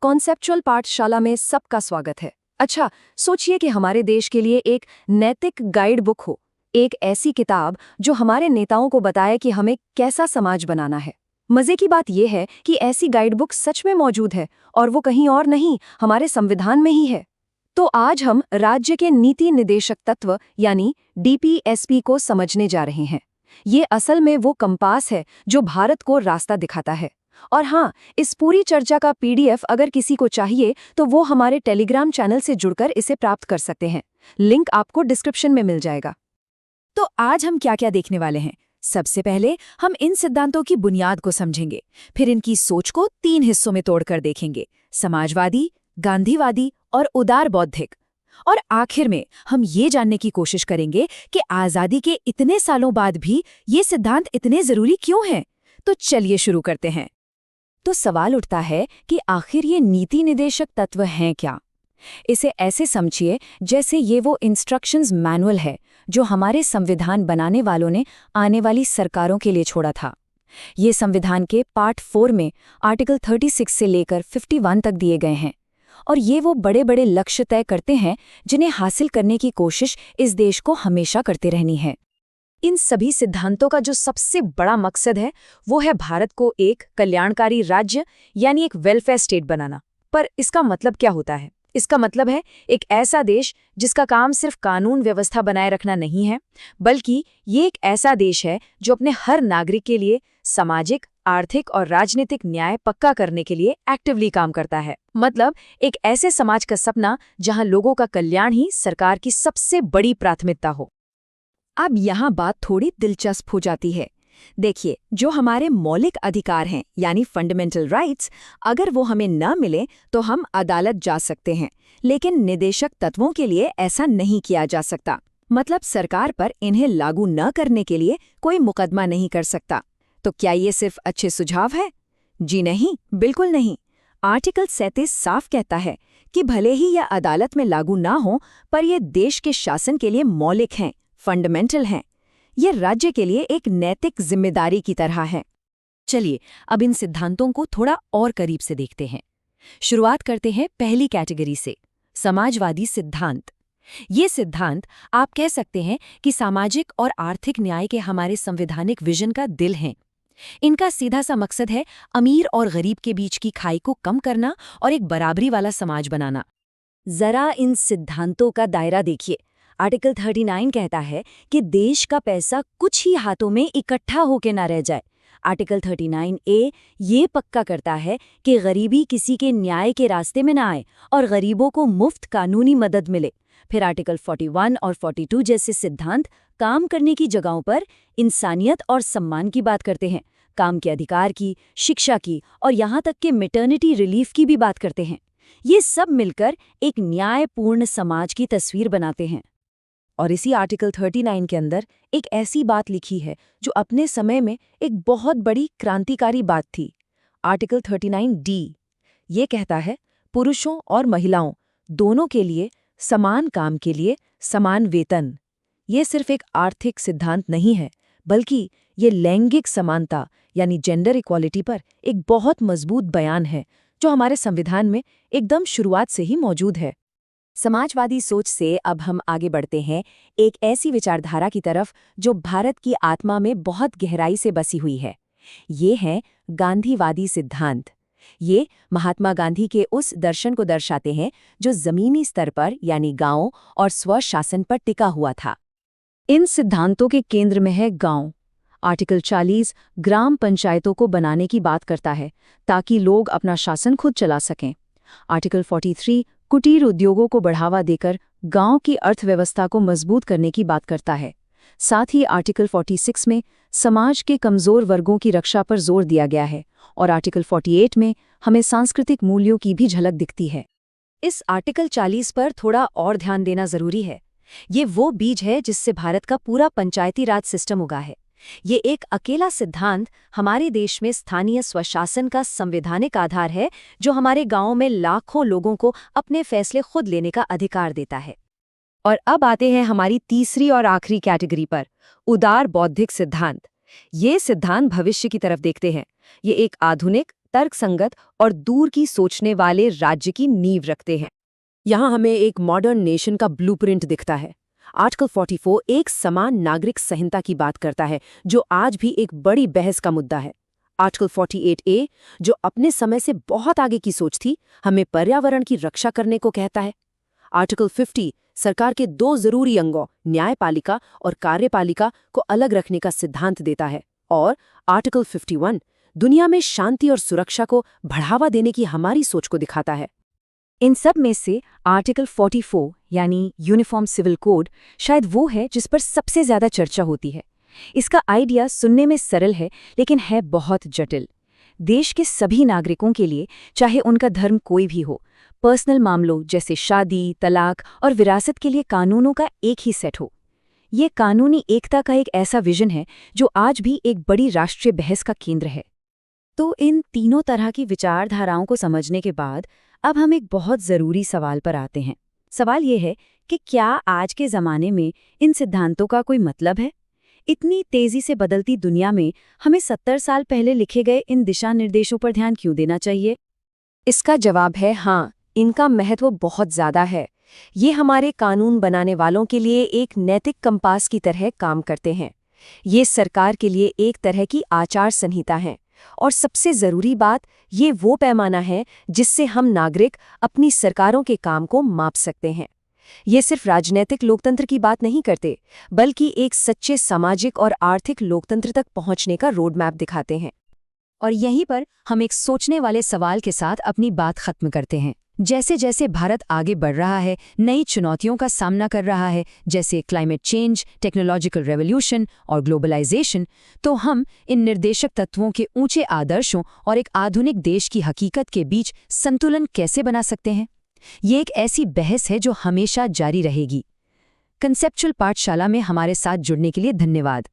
Conceptual पाठशाला में सबका स्वागत है। अच्छा, सोचिए कि हमारे देश के लिए एक नैतिक गाइड बुक हो, एक ऐसी किताब जो हमारे नेताओं को बताए कि हमें कैसा समाज बनाना है। मजे की बात यह है कि ऐसी गाइड बुक सच में मौजूद है और वो कहीं और नहीं, हमारे संविधान में ही है। तो आज हम राज्य के नीति निदेशक तत्व यानी डीपीएसपी को समझने जा रहे हैं। ये असल में वो कंपास है जो भारत को रास्ता दिखाता है। और हाँ, इस पूरी चर्चा का पीडीएफ अगर किसी को चाहिए तो वो हमारे टेलीग्राम चैनल से जुड़कर इसे प्राप्त कर सकते हैं। लिंक आपको डिस्क्रिप्शन में मिल जाएगा। तो आज हम क्या क्या देखने वाले हैं? सबसे पहले हम इन सिद्धांतों की बुनियाद को समझेंगे, फिर इनकी सोच को 3 हिस्सों में तोड़कर देखेंगे: समाजवादी, गांधीवादी और उदार बौद्धिक। और आखिर में हम ये जानने की कोशिश करेंगे कि आज़ादी के इतने सालों बाद भी ये सिद्धांत इतने जरूरी क्यों हैं। तो चलिए शुरू करते हैं। तो सवाल उठता है कि आखिर ये नीति निदेशक तत्व हैं क्या? इसे ऐसे समझिए जैसे ये वो इंस्ट्रक्शंस मैनुअल है जो हमारे संविधान बनाने वालों ने आने वाली सरकारों के लिए छोड़ा था। ये संविधान के पार्ट 4 में आर्टिकल 36 से लेकर 51 तक दिए गए हैं और ये वो बड़े बड़े लक्ष्य तय करते हैं जिन्हें हासिल करने की कोशिश इस देश को हमेशा करते रहनी है। इन सभी सिद्धांतों का जो सबसे बड़ा मकसद है वो है भारत को एक कल्याणकारी राज्य यानी एक वेलफेयर स्टेट बनाना। पर इसका मतलब क्या होता है? इसका मतलब है एक ऐसा देश जिसका काम सिर्फ कानून व्यवस्था बनाए रखना नहीं है, बल्कि ये एक ऐसा देश है जो अपने हर नागरिक के लिए सामाजिक, आर्थिक और राजनीतिक न्याय पक्का करने के लिए एक्टिवली काम करता है। मतलब एक ऐसे समाज का सपना जहां लोगों का कल्याण ही सरकार की सबसे बड़ी प्राथमिकता हो। अब यहाँ बात थोड़ी दिलचस्प हो जाती है। देखिए, जो हमारे मौलिक अधिकार हैं यानी फंडामेंटल राइट्स, अगर वो हमें न मिले तो हम अदालत जा सकते हैं, लेकिन निदेशक तत्वों के लिए ऐसा नहीं किया जा सकता। मतलब सरकार पर इन्हें लागू न करने के लिए कोई मुकदमा नहीं कर सकता। तो क्या ये सिर्फ अच्छे सुझाव है? जी नहीं, बिल्कुल नहीं। आर्टिकल 37 साफ कहता है कि भले ही यह अदालत में लागू ना हो, पर ये देश के शासन के लिए मौलिक हैं, फंडामेंटल हैं। ये राज्य के लिए एक नैतिक जिम्मेदारी की तरह है। चलिए अब इन सिद्धांतों को थोड़ा और करीब से देखते हैं। शुरुआत करते हैं पहली कैटेगरी से, समाजवादी सिद्धांत। ये सिद्धांत आप कह सकते हैं कि सामाजिक और आर्थिक न्याय के हमारे संवैधानिक विजन का दिल हैं। इनका सीधा सा मकसद है अमीर और गरीब के बीच की खाई को कम करना और एक बराबरी वाला समाज बनाना। जरा इन सिद्धांतों का दायरा देखिए। आर्टिकल 39 कहता है कि देश का पैसा कुछ ही हाथों में इकट्ठा होकर ना रह जाए। आर्टिकल 39A ये पक्का करता है कि गरीबी किसी के न्याय के रास्ते में ना आए और गरीबों को मुफ्त कानूनी मदद मिले। फिर आर्टिकल 41 और 42 जैसे सिद्धांत काम करने की जगहों पर इंसानियत और सम्मान की बात करते हैं, काम के अधिकार की, शिक्षा की और यहाँ तक कि मैटरनिटी रिलीफ की भी बात करते हैं। ये सब मिलकर एक न्यायपूर्ण समाज की तस्वीर बनाते हैं। और इसी आर्टिकल 39 के अंदर एक ऐसी बात लिखी है जो अपने समय में एक बहुत बड़ी क्रांतिकारी बात थी। आर्टिकल 39D ये कहता है पुरुषों और महिलाओं दोनों के लिए समान काम के लिए समान वेतन। ये सिर्फ एक आर्थिक सिद्धांत नहीं है, बल्कि ये लैंगिक समानता यानी जेंडर इक्वालिटी पर एक बहुत मजबूत बयान है जो हमारे संविधान में एकदम शुरुआत से ही मौजूद है। समाजवादी सोच से अब हम आगे बढ़ते हैं एक ऐसी विचारधारा की तरफ जो भारत की आत्मा में बहुत गहराई से बसी हुई है। ये है गांधीवादी सिद्धांत। ये महात्मा गांधी के उस दर्शन को दर्शाते हैं जो जमीनी स्तर पर यानी गांव और स्वशासन पर टिका हुआ था। इन सिद्धांतों के केंद्र में है गांव। आर्टिकल 40 ग्राम पंचायतों को बनाने की बात करता है ताकि लोग अपना शासन खुद चला सकें। आर्टिकल 43 कुटीर उद्योगों को बढ़ावा देकर गांव की अर्थव्यवस्था को मजबूत करने की बात करता है। साथ ही आर्टिकल 46 में समाज के कमजोर वर्गों की रक्षा पर जोर दिया गया है और आर्टिकल 48 में हमें सांस्कृतिक मूल्यों की भी झलक दिखती है। इस आर्टिकल 40 पर थोड़ा और ध्यान देना जरूरी है। ये वो बीज है जिससे भारत का पूरा पंचायती राज सिस्टम उगा है। ये एक अकेला सिद्धांत हमारे देश में स्थानीय स्वशासन का संवैधानिक आधार है जो हमारे गांवों में लाखों लोगों को अपने फैसले खुद लेने का अधिकार देता है। और अब आते हैं हमारी तीसरी और आखिरी कैटेगरी पर, उदार बौद्धिक सिद्धांत। ये सिद्धांत भविष्य की तरफ देखते हैं। ये एक आधुनिक तर्कसंगत और दूर की सोचने वाले राज्य की नींव रखते हैं। यहाँ हमें एक मॉडर्न नेशन का ब्लूप्रिंट दिखता है। आर्टिकल 44 एक समान नागरिक संहिता की बात करता है, जो आज भी एक बड़ी बहस का मुद्दा है। आर्टिकल 48A, जो अपने समय से बहुत आगे की सोच थी, हमें पर्यावरण की रक्षा करने को कहता है। आर्टिकल 50 सरकार के 2 जरूरी अंगों, न्यायपालिका और कार्यपालिका को अलग रखने का सिद्धांत देता है। और आर्टिकल 51 दुनिया में शांति और सुरक्षा को बढ़ावा देने की हमारी सोच को दिखाता है। इन सब में से आर्टिकल 44 यानी यूनिफॉर्म सिविल कोड शायद वो है जिस पर सबसे ज्यादा चर्चा होती है। इसका आइडिया सुनने में सरल है, लेकिन है बहुत जटिल। देश के सभी नागरिकों के लिए, चाहे उनका धर्म कोई भी हो, पर्सनल मामलों जैसे शादी, तलाक और विरासत के लिए कानूनों का एक ही सेट हो। ये कानूनी एकता का एक ऐसा विजन है जो आज भी एक बड़ी राष्ट्रीय बहस का केंद्र है। तो इन तीनों तरह की विचारधाराओं को समझने के बाद अब हम एक बहुत ज़रूरी सवाल पर आते हैं। सवाल ये है कि क्या आज के ज़माने में इन सिद्धांतों का कोई मतलब है? इतनी तेज़ी से बदलती दुनिया में हमें 70 साल पहले लिखे गए इन दिशा निर्देशों पर ध्यान क्यों देना चाहिए? इसका जवाब है हाँ, इनका महत्व बहुत ज़्यादा है। ये हमारे कानून बनाने वालों के लिए एक नैतिक कंपास की तरह काम करते हैं। ये सरकार के लिए एक तरह की आचार संहिता है। और सबसे ज़रूरी बात, ये वो पैमाना है जिससे हम नागरिक अपनी सरकारों के काम को माप सकते हैं। ये सिर्फ राजनीतिक लोकतंत्र की बात नहीं करते, बल्कि एक सच्चे सामाजिक और आर्थिक लोकतंत्र तक पहुंचने का रोड मैप दिखाते हैं। और यहीं पर हम एक सोचने वाले सवाल के साथ अपनी बात खत्म करते हैं। जैसे जैसे भारत आगे बढ़ रहा है, नई चुनौतियों का सामना कर रहा है, जैसे क्लाइमेट चेंज, टेक्नोलॉजिकल रेवोल्यूशन और ग्लोबलाइजेशन, तो हम इन निर्देशक तत्वों के ऊंचे आदर्शों और एक आधुनिक देश की हकीकत के बीच संतुलन कैसे बना सकते हैं? ये एक ऐसी बहस है जो हमेशा जारी रहेगी। कंसेप्चुअल पाठशाला में हमारे साथ जुड़ने के लिए धन्यवाद।